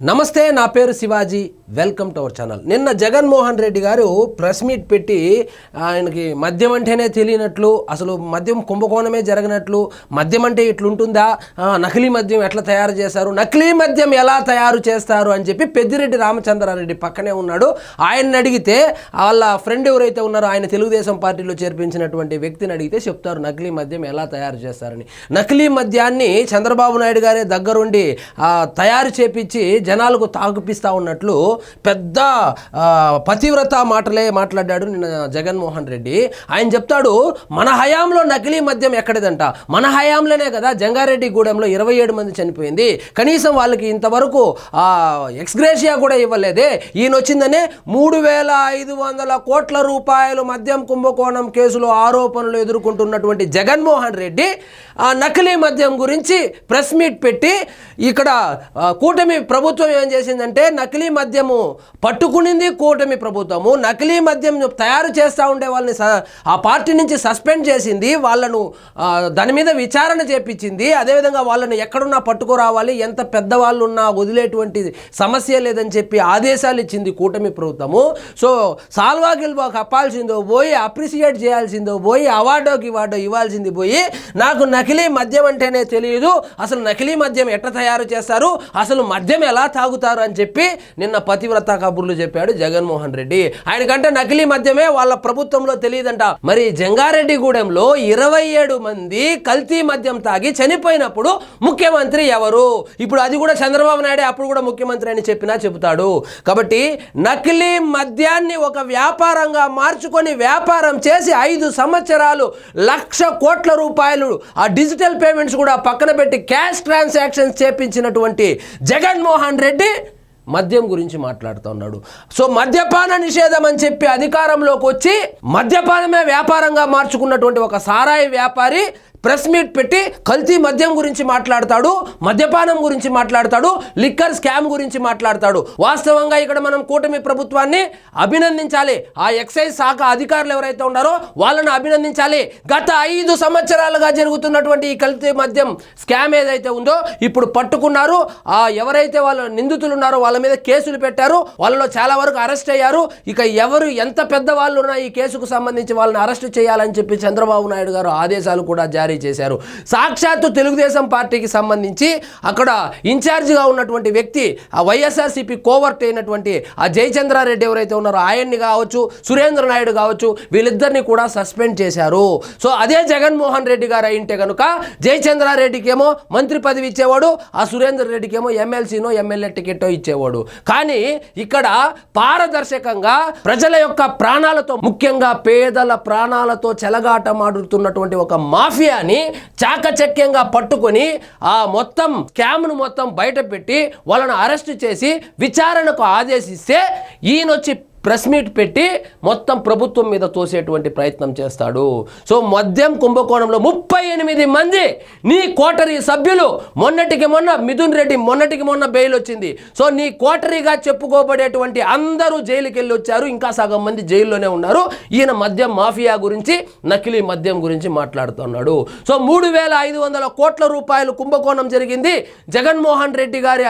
నమస్తే, నా పేరు Shivaji. Welcome to our channel. నిన్న జగన్మోహన్ రెడ్డి గారు ప్రెస్ మీట్ పెట్టి ఆయనకి మద్యం అంటేనే తెలియనట్లు, అసలు మద్యం కుంభకోణమే జరగనట్లు, మద్యం అంటే ఇట్లుంటుందా, నకిలీ మద్యం ఎట్లా తయారు చేశారు, నకిలీ మద్యం ఎలా తయారు చేస్తారు అని చెప్పి పెద్దిరెడ్డి రామచంద్రారెడ్డి పక్కనే ఉన్నాడు. ఆయన్ని అడిగితే వాళ్ళ ఫ్రెండ్ ఎవరైతే ఉన్నారో ఆయన తెలుగుదేశం పార్టీలో చేర్పించినటువంటి వ్యక్తిని అడిగితే చెప్తారు నకిలీ మద్యం ఎలా తయారు చేస్తారని. నకిలీ మద్యాన్ని చంద్రబాబు నాయుడు గారే దగ్గరుండి తయారు చేపించి జనాలకు తాగుపిస్తూ ఉన్నట్లు పెద్ద పతివ్రత మాటలే మాట్లాడాడు నిన్న జగన్మోహన్ రెడ్డి. ఆయన చెప్తాడు మన హయాంలో నకిలీ మద్యం ఎక్కడిదంట, మన హయాంలోనే కదా జంగారెడ్డిగూడెంలో 27 మంది చనిపోయింది, కనీసం వాళ్ళకి ఇంతవరకు ఎక్స్గ్రేషియా కూడా ఇవ్వలేదే. ఈయన వచ్చిందనే 3,500 కోట్ల రూపాయలు మద్యం కుంభకోణం కేసులో ఆరోపణలు ఎదుర్కొంటున్నటువంటి జగన్మోహన్ రెడ్డి నకిలీ మద్యం గురించి ప్రెస్ మీట్ పెట్టి ఇక్కడ కూటమి ప్రభుత్వం ఏం చేసిందంటే నకిలీ మద్యము పట్టుకునింది కూటమి ప్రభుత్వము, నకిలీ మద్యం తయారు చేస్తూ ఉండే వాళ్ళని ఆ పార్టీ నుంచి సస్పెండ్ చేసింది, వాళ్ళను దాని మీద విచారణ చేపించింది, అదేవిధంగా వాళ్ళని ఎక్కడున్నా పట్టుకురావాలి, ఎంత పెద్దవాళ్ళు ఉన్నా వదిలేటువంటి సమస్య లేదని చెప్పి ఆదేశాలు ఇచ్చింది కూటమి ప్రభుత్వము. సో సాల్వా గిల్వా కప్పాల్సిందో పోయి, అప్రిషియేట్ చేయాల్సిందో పోయి, అవార్డోకి ఇవార్డో ఇవ్వాల్సింది పోయి, నాకు నకిలీ మద్యం అంటేనే తెలియదు, అసలు నకిలీ మద్యం ఎట్లా తయారు చేస్తారు, అసలు మద్యం ఎలా తాగుతారు అని చెప్పి నిన్న పతివ్రత కబుర్లు చెప్పాడు జగన్మోహన్ రెడ్డి. ఆయనకంటే నకిలీ మద్యమే వాళ్ళ ప్రభుత్వంలో తెలియదంట. మరి జంగారెడ్డిగూడెంలో 27 మంది కల్తీ మద్యం తాగి చనిపోయినప్పుడు ముఖ్యమంత్రి ఎవరు? ఇప్పుడు అది కూడా చంద్రబాబు నాయుడు అప్పుడు కూడా ముఖ్యమంత్రి అని చెప్పినా చెబుతాడు. కాబట్టి నకిలీ మద్యాన్ని ఒక వ్యాపారంగా మార్చుకొని వ్యాపారం చేసి 5 సంవత్సరాలు 1,00,000 కోట్ల రూపాయలు ఆ డిజిటల్ పేమెంట్స్ కూడా పక్కన పెట్టి క్యాష్ ట్రాన్సాక్షన్స్ చేపించినటువంటి జగన్మోహన్ రెడ్డి మద్యం గురించి మాట్లాడుతున్నాడు. సో మద్యపాన నిషేధం అని చెప్పి అధికారంలోకి వచ్చి మద్యపానమే వ్యాపారంగా మార్చుకున్నటువంటి ఒక సారాయి వ్యాపారి ప్రెస్ మీట్ పెట్టి కల్తీ మద్యం గురించి మాట్లాడతాడు, మద్యపానం గురించి మాట్లాడతాడు, లిక్కర్ స్కామ్ గురించి మాట్లాడతాడు. వాస్తవంగా ఇక్కడ మనం కూటమి ప్రభుత్వాన్ని అభినందించాలి. ఆ ఎక్సైజ్ శాఖ అధికారులు ఎవరైతే ఉన్నారో వాళ్ళని అభినందించాలి. గత 5 సంవత్సరాలుగా జరుగుతున్నటువంటి ఈ కల్తీ మద్యం స్కామ్ ఏదైతే ఉందో ఇప్పుడు పట్టుకున్నారు. ఎవరైతే వాళ్ళ నిందితులు ఉన్నారో వాళ్ళ మీద కేసులు పెట్టారు, వాళ్ళలో చాలా వరకు అరెస్ట్ అయ్యారు. ఇక ఎవరు ఎంత పెద్ద వాళ్ళు ఉన్నా ఈ కేసుకు సంబంధించి వాళ్ళని అరెస్ట్ చేయాలని చెప్పి చంద్రబాబు నాయుడు గారు ఆదేశాలు కూడా జారీ చేశారు. సాక్షాత్తు తెలుగుదేశం పార్టీకి సంబంధించి అక్కడ ఇన్ఛార్జిగా ఉన్నటువంటి వ్యక్తి ఆ వైఎస్ఆర్సీపీ కోవర్ట్ అయినటువంటి ఆ జయచంద్రారెడ్డి ఎవరైతే ఉన్నారో ఆయన్ని కావచ్చు, సురేంద్ర నాయుడు కావచ్చు, వీళ్ళిద్దరిని కూడా సస్పెండ్ చేశారు. సో అదే జగన్మోహన్ రెడ్డి గారు అయింటే కనుక జయచంద్రారెడ్డికి ఏమో మంత్రి పదవి ఇచ్చేవాడు, ఆ సురేంద్ర రెడ్డికి ఏమో ఎమ్మెల్సీనో ఎమ్మెల్యే టికెట్టో ఇచ్చేవాడు. కానీ ఇక్కడ పారదర్శకంగా ప్రజల యొక్క ప్రాణాలతో, ముఖ్యంగా పేదల ప్రాణాలతో చెలగాటమాడుతున్నటువంటి ఒక మాఫియా చాకచక్యంగా పట్టుకొని ఆ మొత్తం స్కామ్ను మొత్తం బయట పెట్టి వాళ్ళని అరెస్ట్ చేసి విచారణకు ఆదేశిస్తే ఈయనొచ్చి ప్రెస్ మీట్ పెట్టి మొత్తం ప్రభుత్వం మీద తోసేటువంటి ప్రయత్నం చేస్తాడు. సో మద్యం కుంభకోణంలో 38 మంది నీ కోటరీ సభ్యులు మొన్నటికి మొన్న మిథున్ రెడ్డి మొన్నటికి మొన్న బెయిల్ వచ్చింది. సో నీ కోటరీగా చెప్పుకోబడేటువంటి అందరూ జైలుకి వెళ్ళి వచ్చారు, ఇంకా సగం మంది జైల్లోనే ఉన్నారు. ఈయన మద్యం మాఫియా గురించి, నకిలీ మద్యం గురించి మాట్లాడుతున్నాడు. సో 3,500 కోట్ల రూపాయలు కుంభకోణం జరిగింది జగన్మోహన్ రెడ్డి గారి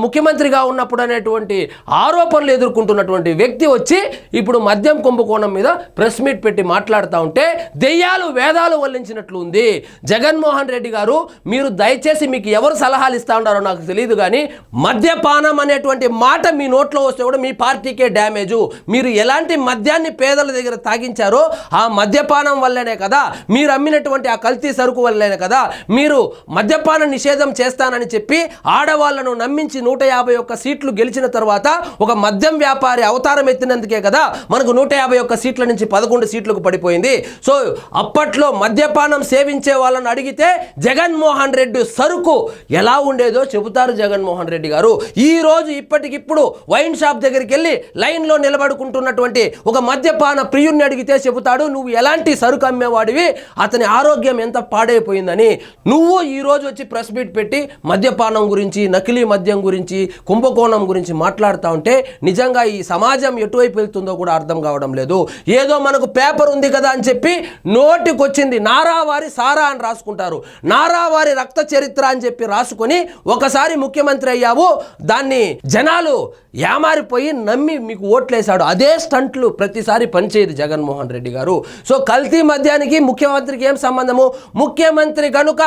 ముఖ్యమంత్రిగా ఉన్నప్పుడు అనేటువంటి ఆరోపణలు ఎదుర్కొంటున్నటువంటి వ్యక్తి వచ్చి ఇప్పుడు మద్యం కుంభకోణం మీద ప్రెస్ మీట్ పెట్టి మాట్లాడుతూ ఉంటే దెయ్యాలు వేదాలు వల్లించినట్లు ఉంది. జగన్మోహన్ రెడ్డి గారు, మీరు దయచేసి మీకు ఎవరు సలహాలు ఇస్తా ఉన్నారో నాకు తెలియదు, కానీ మద్యపానం అనేటువంటి మాట మీ నోట్లో వస్తే కూడా మీ పార్టీకే డ్యామేజు. మీరు ఎలాంటి మద్యాన్ని పేదల దగ్గర తాగించారో ఆ మద్యపానం వల్లనే కదా, మీరు అమ్మినటువంటి ఆ కల్తీ సరుకు వల్లనే కదా మీరు మద్యపాన నిషేధం చేస్తానని చెప్పి ఆడవాళ్లను నమ్మించి 151 సీట్లు గెలిచిన తర్వాత ఒక మద్యం వ్యాపారి అవతారం ఎత్తినందుకే కదా మనకు 151 సీట్ల నుంచి 11 సీట్లకు పడిపోయింది. సో అప్పట్లో మద్యపానం సేవించే వాళ్ళని అడిగితే జగన్మోహన్ రెడ్డి సరుకు ఎలా ఉండేదో చెబుతారు జగన్మోహన్ రెడ్డి గారు. ఈ రోజు ఇప్పటికిప్పుడు వైన్ షాప్ దగ్గరికి వెళ్ళి లైన్లో నిలబడుకుంటున్నటువంటి ఒక మద్యపాన ప్రియుణ్ణి అడిగితే చెబుతాడు నువ్వు ఎలాంటి సరుకు అమ్మేవాడివి, అతని ఆరోగ్యం ఎంత పాడైపోయిందని. నువ్వు ఈ రోజు వచ్చి ప్రెస్ మీట్ పెట్టి మద్యపానం గురించి, నకిలీ మద్యం గురించి, కుంభకోణం గురించి మాట్లాడుతూ ఉంటే నిజంగా ఈ సమాజం ఎటు ఎటువైపు వెళ్తుందో కూడా అర్థం కావడం లేదు. ఏదో మనకు పేపర్ ఉంది కదా అని చెప్పి నోటికొచ్చింది నారావారి సారా అని రాసుకుంటారు. నారావారి రక్త చరిత్ర అని చెప్పి రాసుకొని ఒకసారి ముఖ్యమంత్రి అయ్యావు, దాన్ని జనాలు యామారిపోయి నమ్మి మీకు ఓట్లేశాడు. అదే స్టంట్లు ప్రతిసారి పనిచేయదు జగన్మోహన్ రెడ్డి గారు. సో కల్తీ మద్యానికి ముఖ్యమంత్రికి ఏం సంబంధము? ముఖ్యమంత్రి కనుక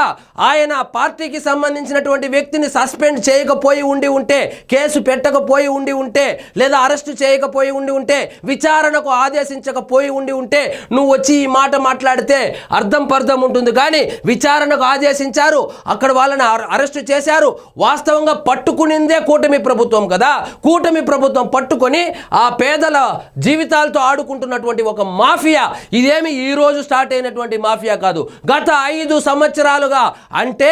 ఆయన పార్టీకి సంబంధించినటువంటి వ్యక్తిని సస్పెండ్ చేయకపోయి ఉంటే, కేసు పెట్టకపోయి ఉంటే, లేదా అరెస్టు చేయకపోయి ఉంటే, విచారణకు ఆదేశించకపోయి ఉంటే, నువ్వు వచ్చి ఈ మాట మాట్లాడితే అర్థం పర్థం ఉంటుంది. కానీ విచారణకు ఆదేశించారు, అక్కడ వాళ్ళని అరెస్టు చేశారు. వాస్తవంగా పట్టుకునిందే కూటమి ప్రభుత్వం కదా. కూటమి ప్రభుత్వం పట్టుకొని ఆ పేదల జీవితాలతో ఆడుకుంటున్నటువంటి ఒక మాఫియా. ఇదేమి ఈ రోజు స్టార్ట్ అయినటువంటి మాఫియా కాదు, గత 5 సంవత్సరాలుగా. అంటే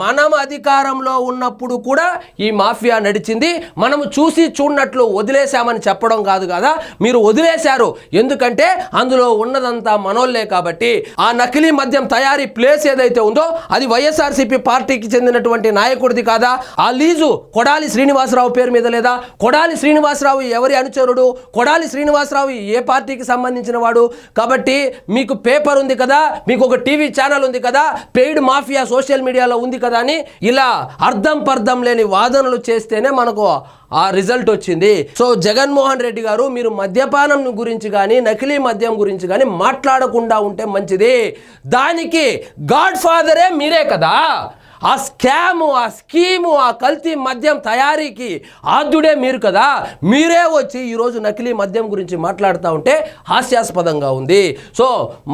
మనం అధికారంలో ఉన్నప్పుడు కూడా ఈ మాఫియా నడిచింది. మనము చూసి చూడనట్లు వదిలేశామని చెప్పడం కాదు కదా, మీరు వదిలేశారు. ఎందుకంటే అందులో ఉన్నదంతా మనోళ్లే కాబట్టి. ఆ నకిలీ మద్యం తయారీ ప్లేస్ ఏదైతే ఉందో అది వైఎస్ఆర్సీపీ పార్టీకి చెందినటువంటి నాయకుడిది కాదా? ఆ లీజు కొడాలి శ్రీనివాసరావు పేరు మీద లేదా? కొడాలి శ్రీనివాసరావు ఎవరి అనుచరుడు? కొడాలి శ్రీనివాసరావు ఏ పార్టీకి సంబంధించిన వాడు? కాబట్టి మీకు పేపర్ ఉంది కదా, మీకు ఒక టీవీ ఛానల్ ఉంది కదా, పెయిడ్ మాఫియా సోషల్ మీడియాలో ఉంది కదా అని ఇలా అర్థం పర్థం లేని వాదనలు చేస్తేనే మనకు ఆ రిజల్ట్ వచ్చింది. సో జగన్మోహన్ రెడ్డి గారు, మీరు మద్యపానం గురించి కానీ నకిలీ మద్యం గురించి కానీ మాట్లాడకుండా ఉంటే మంచిది. దానికి గాడ్ ఫాదరే మీరే కదా. ఆ స్కాము, ఆ స్కీము, ఆ కల్తీ మద్యం తయారీకి ఆద్యుడే మీరు కదా. మీరే వచ్చి ఈరోజు నకిలీ మద్యం గురించి మాట్లాడుతూ ఉంటే హాస్యాస్పదంగా ఉంది. సో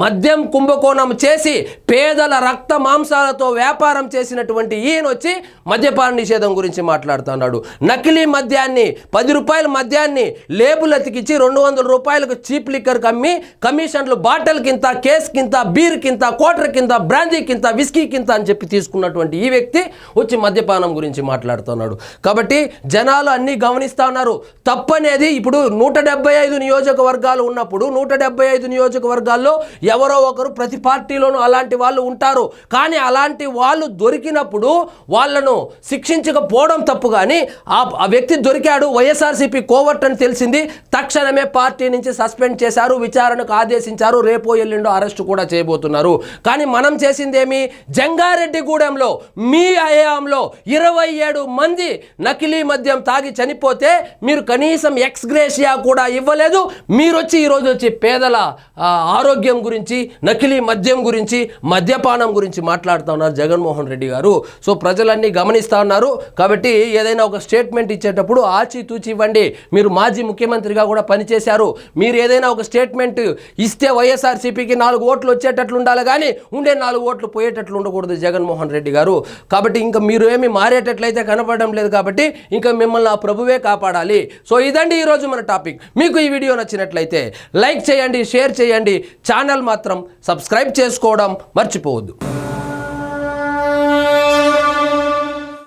మద్యం కుంభకోణం చేసి పేదల రక్త మాంసాలతో వ్యాపారం చేసినటువంటి ఈయన వచ్చి మద్యపాన నిషేధం గురించి మాట్లాడుతున్నాడు. నకిలీ మద్యాన్ని 10 రూపాయల మద్యాన్ని లేబుల్ అతికిచ్చి 200 రూపాయలకు చీప్ లిక్కర్ కమ్మి కమిషన్లు బాటిల్ కింద, కేస్ కింద, బీర్ కింద, క్వార్టర్ కింద, బ్రాందీ కింద, విస్కీ కింద అని చెప్పి తీసుకున్నటువంటి ఈ వ్యక్తి వచ్చి మద్యపానం గురించి మాట్లాడుతున్నాడు. కాబట్టి జనాలు అన్నీ గమనిస్తూ ఉన్నారు. తప్పనేది ఇప్పుడు 175 నియోజకవర్గాలు ఉన్నప్పుడు 175 నియోజకవర్గాల్లో ఎవరో ఒకరు ప్రతి పార్టీలోనూ అలాంటి వాళ్ళు ఉంటారు. కానీ అలాంటి వాళ్ళు దొరికినప్పుడు వాళ్ళను శిక్షించకపోవడం తప్పు. కానీ ఆ వ్యక్తి దొరికాడు, వైఎస్ఆర్సీపీ కోవర్ట్ అని తెలిసింది, తక్షణమే పార్టీ నుంచి సస్పెండ్ చేశారు, విచారణకు ఆదేశించారు, రేపో ఎల్లుండో అరెస్టు కూడా చేయబోతున్నారు. కానీ మనం చేసిందేమి? జంగారెడ్డిగూడెంలో మీ హయాంలో 27 మంది నకిలీ మద్యం తాగి చనిపోతే మీరు కనీసం ఎక్స్గ్రేషియా కూడా ఇవ్వలేదు. మీరు వచ్చి ఈరోజు వచ్చి పేదల ఆరోగ్యం గురించి, నకిలీ మద్యం గురించి, మద్యపానం గురించి మాట్లాడుతూ ఉన్నారు జగన్మోహన్ రెడ్డి గారు. సో ప్రజలన్నీ గమనిస్తూ ఉన్నారు. కాబట్టి ఏదైనా ఒక స్టేట్మెంట్ ఇచ్చేటప్పుడు ఆచితూచి ఇవ్వండి. మీరు మాజీ ముఖ్యమంత్రిగా కూడా పనిచేశారు. మీరు ఏదైనా ఒక స్టేట్మెంట్ ఇస్తే వైఎస్ఆర్సీపీకి 4 ఓట్లు వచ్చేటట్లు ఉండాలి, కానీ ఉండే 4 ఓట్లు పోయేటట్లు ఉండకూడదు జగన్మోహన్ రెడ్డి గారు. కాబట్టి ఇంకా మీరు ఏమి మారేటట్లయితే కనపడడం లేదు. కాబట్టి ఇంకా మిమ్మల్ని ఆ ప్రభువే కాపాడాలి. సో ఇదండి ఈరోజు మన టాపిక్. మీకు ఈ వీడియో నచ్చినట్లయితే లైక్ చేయండి, షేర్ చేయండి, ఛానల్ మాత్రం సబ్స్క్రైబ్ చేసుకోవడం మర్చిపోవద్దు.